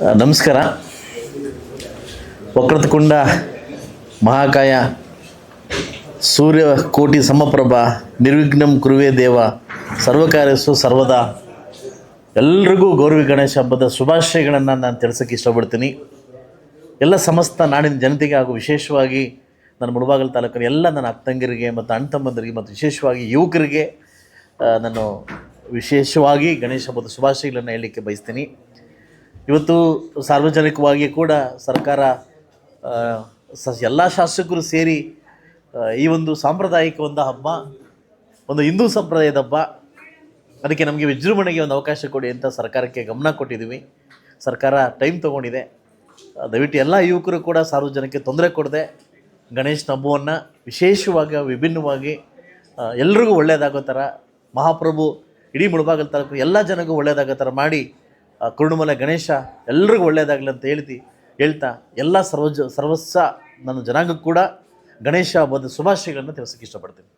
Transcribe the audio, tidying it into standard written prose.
ನಮಸ್ಕಾರ. ವಕ್ರತುಂಡ ಮಹಾಕಾಯ ಸೂರ್ಯ ಕೋಟಿ ಸಮಪ್ರಭ ನಿರ್ವಿಘ್ನಂ ಕುರುವೇ ದೇವ ಸರ್ವಕಾರ್ಯಸ್ಸು ಸರ್ವದಾ. ಎಲ್ರಿಗೂ ಗೌರವಿ ಗಣೇಶ ಹಬ್ಬದ ಶುಭಾಶಯಗಳನ್ನು ನಾನು ತಿಳಿಸೋಕ್ಕೆ ಇಷ್ಟಪಡ್ತೀನಿ. ಎಲ್ಲ ಸಮಸ್ತ ನಾಡಿನ ಜನತೆಗೆ ಹಾಗೂ ವಿಶೇಷವಾಗಿ ನನ್ನ ಮುಳಬಾಗಿಲು ತಾಲೂಕಿನ ಎಲ್ಲ ನನ್ನ ಅಕ್ಕಂಗಿರಿಗೆ ಮತ್ತು ಅಣ್ಣ ತಮ್ಮಂದರಿಗೆ ಮತ್ತು ವಿಶೇಷವಾಗಿ ಯುವಕರಿಗೆ ನಾನು ವಿಶೇಷವಾಗಿ ಗಣೇಶ ಹಬ್ಬದ ಶುಭಾಶಯಗಳನ್ನು ಹೇಳಲಿಕ್ಕೆ ಬಯಸ್ತೀನಿ. ಇವತ್ತು ಸಾರ್ವಜನಿಕವಾಗಿ ಕೂಡ ಸರ್ಕಾರ ಎಲ್ಲ ಶಾಸಕರು ಸೇರಿ ಈ ಒಂದು ಸಾಂಪ್ರದಾಯಿಕ ಒಂದು ಹಬ್ಬ, ಒಂದು ಹಿಂದೂ ಸಂಪ್ರದಾಯದ ಹಬ್ಬ, ಅದಕ್ಕೆ ನಮಗೆ ವಿಜೃಂಭಣೆಗೆ ಒಂದು ಅವಕಾಶ ಕೊಡಿ ಅಂತ ಸರ್ಕಾರಕ್ಕೆ ಗಮನ ಕೊಟ್ಟಿದ್ದೀವಿ. ಸರ್ಕಾರ ಟೈಮ್ ತೊಗೊಂಡಿದೆ. ದಯವಿಟ್ಟು ಎಲ್ಲ ಯುವಕರು ಕೂಡ ಸಾರ್ವಜನಿಕಕ್ಕೆ ತೊಂದರೆ ಕೊಡದೆ ಗಣೇಶನ ಹಬ್ಬವನ್ನು ವಿಶೇಷವಾಗಿ ವಿಭಿನ್ನವಾಗಿ ಎಲ್ರಿಗೂ ಒಳ್ಳೆಯದಾಗೋ ಥರ, ಮಹಾಪ್ರಭು ಇಡೀ ಮುಳಬಾಗಿಲು ತಾಲೂಕು ಎಲ್ಲ ಜನಗೂ ಒಳ್ಳೆಯದಾಗೋ ಥರ ಮಾಡಿ ಕುರುಡುಮಲೆ ಗಣೇಶ ಎಲ್ರಿಗೂ ಒಳ್ಳೆಯದಾಗಲಿ ಅಂತ ಹೇಳ್ತಾ ಎಲ್ಲ ಸರ್ವಸ್ವ ನನ್ನ ಜನಾಂಗಕ್ಕೆ ಕೂಡ ಗಣೇಶ ಹಬ್ಬದ ಶುಭಾಶಯಗಳನ್ನು ತಿಳಿಸೋಕ್ಕೆ ಇಷ್ಟಪಡ್ತೀನಿ.